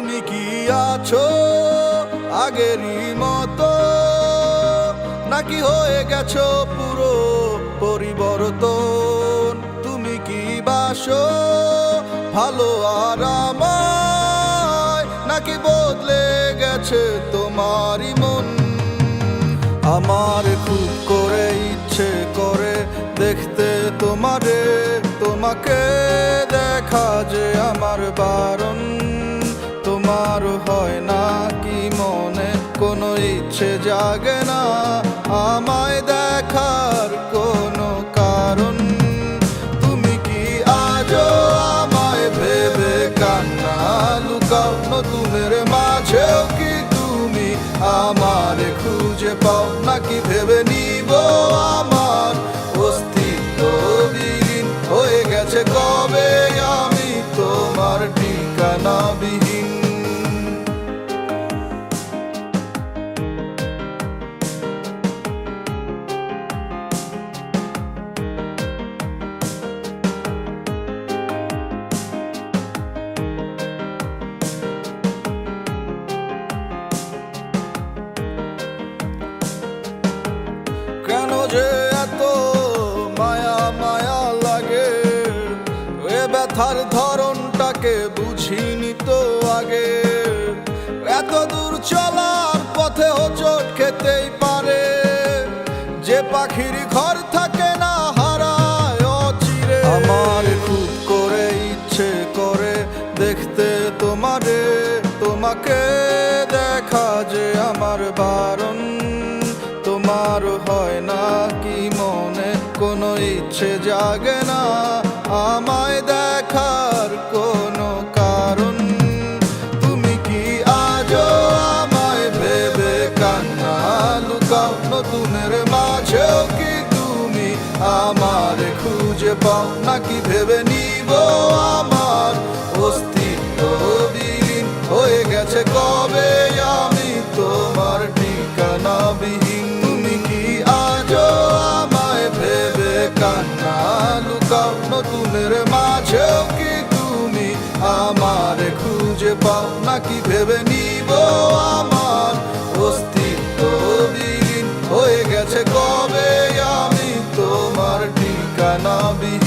তুমি কি আছো আগেরই মতো, নাকি হয়ে গেছো পুরো পরিবর্তন? তুমি কি বাসো ভালো আর আমায়, নাকি বদলে গেছে তোমারই মন? আমার খুব করে ইচ্ছে করে দেখতে তোমারে, তোমাকে দেখা যে আমার বারণ। তোমার হয় না কি মনে কোনো ইচ্ছে জাগে না আমায় দেখার কোনো কারণ? তুমি কি আজও আমায় ভেবে কান্না লুকাও? নতুনের মাঝেও কি তুমি আমারে খুঁজে পাও, নাকি ভেবে নিব আমার অস্তিত্ব বিলীন হয়ে গেছে কবে আমি তোমার ঠিকানাবিহীন? কেন যে এত মায়া মায়া লাগে, এ ব্যথার ধরনটাকে বুঝিনি তো আগে। এত দূর চলার পথে হোঁচট খেতেই পারে, যে পাখির ঘর থাকে না হারায় অচিরে। আমার খুব করে ইচ্ছে করে দেখতে তোমারে, তোমাকে দেখা যে আমার বারণ। তোমার হয় না কি মনে কোনো ইচ্ছে জাগে না আমায় দেখার কোনো কারণ? তুমি কি আজও আমায় ভেবে কান্না লুকাও? নতুনের মাঝেও কি তুমি আমারে খুঁজে পাও, নাকি ভেবে নিব আমার অস্তিত্ব বিলীন হয়ে গেছে কবে আমি তোমার ঠিকানাবিহীন? কান্না লুকাও? নতুনের মাঝেও কি তুমি আমারে খুঁজে পাও, নাকি ভেবে নিব আমার অস্তিত্ব বিলীন হয়ে গেছে কবে আমি তোমার ঠিকানাবিহীন?